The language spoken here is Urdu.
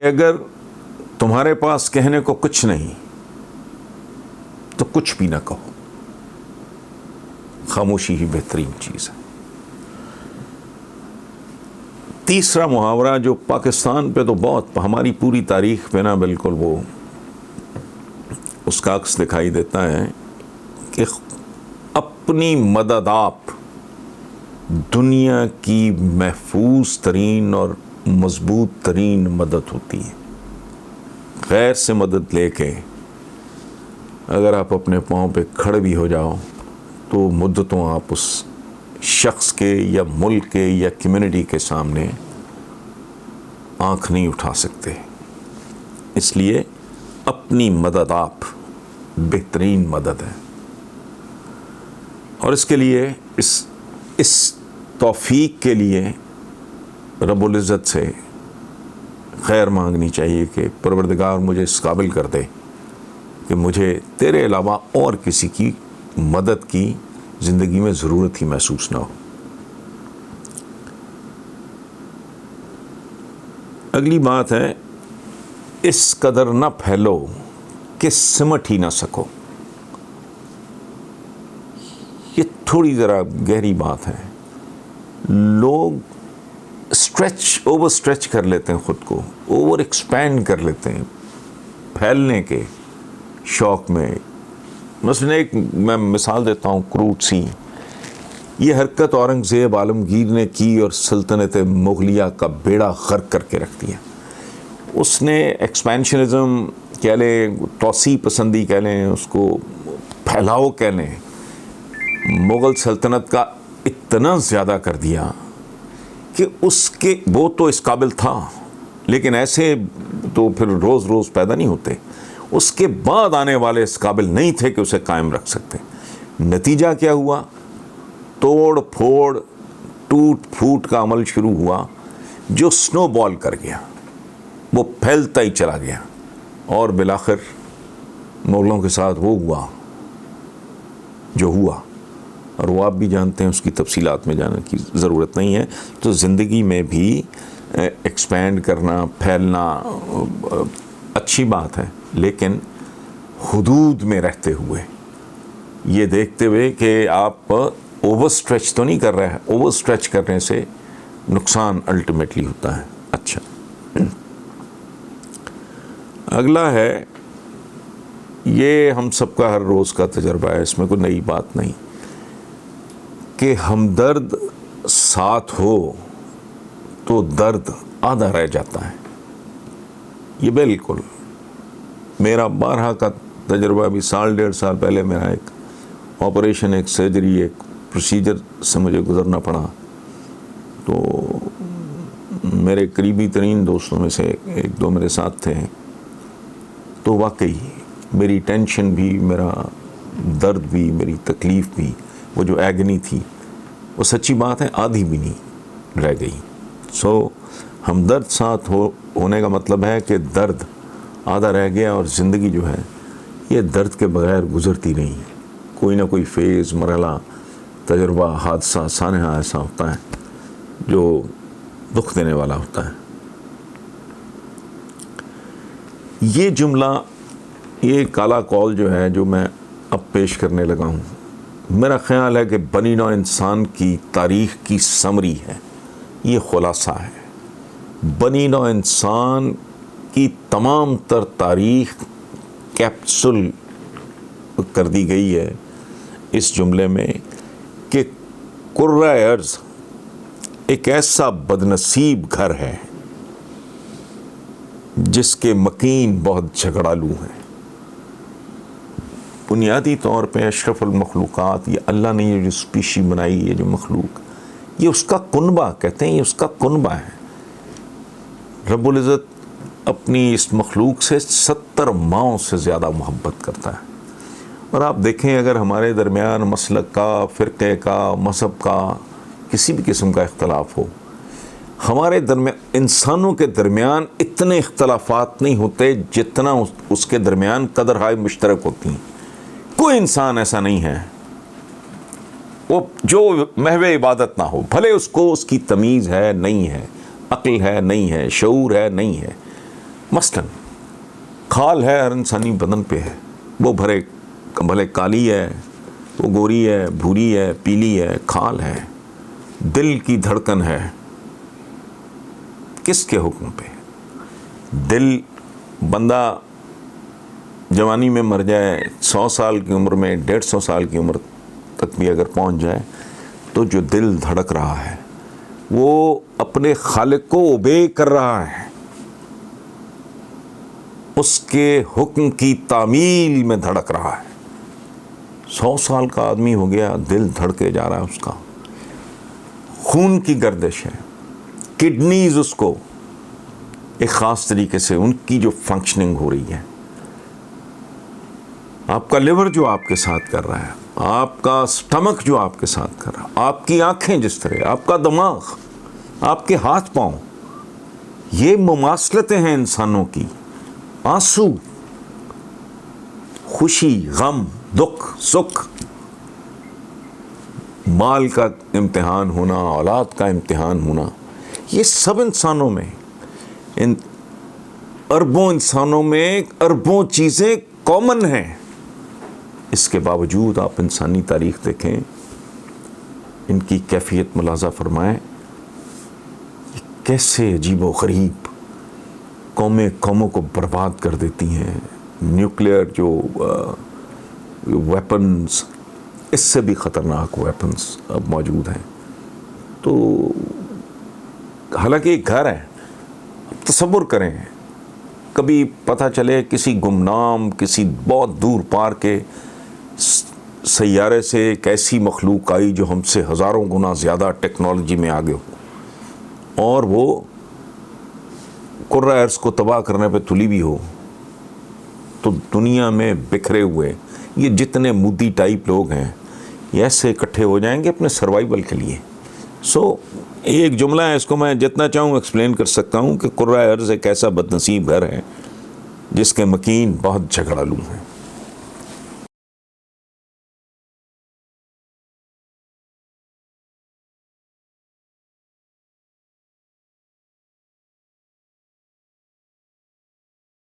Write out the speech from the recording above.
اگر تمہارے پاس کہنے کو کچھ نہیں تو کچھ بھی نہ کہو، خاموشی ہی بہترین چیز ہے۔ تیسرا محاورہ جو پاکستان پہ تو بہت، ہماری پوری تاریخ پہ نا بالکل وہ اس کا عکس دکھائی دیتا ہے کہ اپنی مدد آپ دنیا کی محفوظ ترین اور مضبوط ترین مدد ہوتی ہے۔ غیر سے مدد لے کے اگر آپ اپنے پاؤں پہ کھڑے بھی ہو جاؤ تو مدتوں آپ اس شخص کے یا ملک کے یا کمیونٹی کے سامنے آنکھ نہیں اٹھا سکتے۔ اس لیے اپنی مدد آپ بہترین مدد ہے، اور اس کے لیے اس توفیق کے لیے رب العزت سے خیر مانگنی چاہیے کہ پروردگار مجھے اس قابل کر دے کہ مجھے تیرے علاوہ اور کسی کی مدد کی زندگی میں ضرورت ہی محسوس نہ ہو۔ اگلی بات ہے، اس قدر نہ پھیلو کہ سمٹ ہی نہ سکو۔ یہ تھوڑی ذرا گہری بات ہے۔ لوگ اوور اسٹریچ کر لیتے ہیں، خود کو اوور ایکسپینڈ کر لیتے ہیں پھیلنے کے شوق میں۔ مثلاً ایک میں مثال دیتا ہوں کروٹ سی، یہ حرکت اورنگزیب عالمگیر نے کی اور سلطنت مغلیہ کا بیڑا غرق کر کے رکھ دیا۔ اس نے ایکسپینشنزم کہہ لیں، توسیع پسندی کہہ لیں، اس کو پھیلاؤ کہہ لیں، مغل سلطنت کا اتنا زیادہ کر دیا کہ وہ تو اس قابل تھا، لیکن ایسے تو پھر روز روز پیدا نہیں ہوتے۔ اس کے بعد آنے والے اس قابل نہیں تھے کہ اسے قائم رکھ سکتے۔ نتیجہ کیا ہوا؟ توڑ پھوڑ، ٹوٹ پھوٹ کا عمل شروع ہوا جو سنو بال کر گیا، وہ پھیلتا ہی چلا گیا، اور بالآخر مغلوں کے ساتھ وہ ہوا جو ہوا، اور وہ آپ بھی جانتے ہیں، اس کی تفصیلات میں جانے کی ضرورت نہیں ہے۔ تو زندگی میں بھی ایکسپینڈ کرنا، پھیلنا اچھی بات ہے، لیکن حدود میں رہتے ہوئے، یہ دیکھتے ہوئے کہ آپ اوور اسٹریچ تو نہیں کر رہے ہیں۔ اوور اسٹریچ کرنے سے نقصان الٹیمیٹلی ہوتا ہے۔ اچھا، اگلا ہے، یہ ہم سب کا ہر روز کا تجربہ ہے، اس میں کوئی نئی بات نہیں، کہ ہمدرد ساتھ ہو تو درد آدھا رہ جاتا ہے۔ یہ بالکل میرا بارہا کا تجربہ، ابھی سال ڈیڑھ سال پہلے میرا ایک آپریشن، ایک سرجری، ایک پروسیجر سے مجھے گزرنا پڑا، تو میرے قریبی ترین دوستوں میں سے ایک دو میرے ساتھ تھے، تو واقعی میری ٹینشن بھی، میرا درد بھی، میری تکلیف بھی، وہ جو ایگنی تھی، وہ سچی بات ہے آدھی بھی نہیں رہ گئی۔ ہمدرد ساتھ ہونے کا مطلب ہے کہ درد آدھا رہ گیا، اور زندگی جو ہے یہ درد کے بغیر گزرتی نہیں۔ کوئی نہ کوئی فیز، مرحلہ، تجربہ، حادثہ، سانحہ ایسا ہوتا ہے جو دکھ دینے والا ہوتا ہے۔ یہ جملہ، یہ کالا قول جو ہے، جو میں اب پیش کرنے لگا ہوں، میرا خیال ہے کہ بنی نوع انسان کی تاریخ کی سمری ہے، یہ خلاصہ ہے۔ بنی نوع انسان کی تمام تر تاریخ کیپسول کر دی گئی ہے اس جملے میں کہ کرۂ ارض ایک ایسا بدنصیب گھر ہے جس کے مکین بہت جھگڑالو ہیں۔ بنیادی طور پہ اشرف المخلوقات، یہ اللہ نے یہ جو اسپیشی بنائی، یہ جو مخلوق، یہ اس کا کنبہ کہتے ہیں، یہ اس کا کنبہ ہے۔ رب العزت اپنی اس مخلوق سے 70 ماؤں سے زیادہ محبت کرتا ہے۔ اور آپ دیکھیں، اگر ہمارے درمیان مسلک کا، فرقے کا، مذہب کا، کسی بھی قسم کا اختلاف ہو، ہمارے درمیان، انسانوں کے درمیان اتنے اختلافات نہیں ہوتے جتنا اس کے درمیان قدرہائے مشترک ہوتی ہیں۔ کوئی انسان ایسا نہیں ہے وہ جو محو عبادت نہ ہو، بھلے اس کو اس کی تمیز ہے نہیں ہے، عقل ہے نہیں ہے، شعور ہے نہیں ہے، مثلاً کھال ہے ہر انسانی بدن پہ ہے، وہ بھلے کالی ہے، وہ گوری ہے، بھوری ہے، پیلی ہے، کھال ہے. دل کی دھڑکن ہے، کس کے حکم پہ؟ دل بندہ جوانی میں مر جائے، 100 سال کی عمر میں، 150 سال کی عمر تک بھی اگر پہنچ جائے، تو جو دل دھڑک رہا ہے وہ اپنے خالق کو اوبے کر رہا ہے، اس کے حکم کی تعمیل میں دھڑک رہا ہے. 100 سال کا آدمی ہو گیا، دل دھڑکے جا رہا ہے، اس کا خون کی گردش ہے، کڈنیز اس کو ایک خاص طریقے سے ان کی جو فنکشننگ ہو رہی ہے. آپ کا لیور جو آپ کے ساتھ کر رہا ہے، آپ کا سٹمک جو آپ کے ساتھ کر رہا ہے، آپ کی آنکھیں جس طرح، آپ کا دماغ، آپ کے ہاتھ پاؤں، یہ مماثلتیں ہیں انسانوں کی. آنسو، خوشی، غم، دکھ، سکھ، مال کا امتحان ہونا، اولاد کا امتحان ہونا، یہ سب انسانوں میں، ان اربوں انسانوں میں اربوں چیزیں کامن ہیں. اس کے باوجود آپ انسانی تاریخ دیکھیں، ان کی کیفیت ملاحظہ فرمائیں، یہ کیسے عجیب و غریب قوموں کو برباد کر دیتی ہیں. نیوکلیئر جو ویپنز، اس سے بھی خطرناک ویپنز اب موجود ہیں. تو حالانکہ ایک گھر ہے، تصور کریں کبھی پتہ چلے کسی گمنام، کسی بہت دور پار کے سیارے سے ایک ایسی مخلوق آئی جو ہم سے ہزاروں گنا زیادہ ٹیکنالوجی میں آگے ہو، اور وہ کرۂ ارض کو تباہ کرنے پہ تلی بھی ہو، تو دنیا میں بکھرے ہوئے یہ جتنے مودی ٹائپ لوگ ہیں، یہ ایسے اکٹھے ہو جائیں گے اپنے سروائیول کے لیے. ایک جملہ ہے، اس کو میں جتنا چاہوں ایکسپلین کر سکتا ہوں کہ کرۂ ارض ایک ایسا بد نصیب گھر ہے جس کے مکین بہت جھگڑالو ہیں.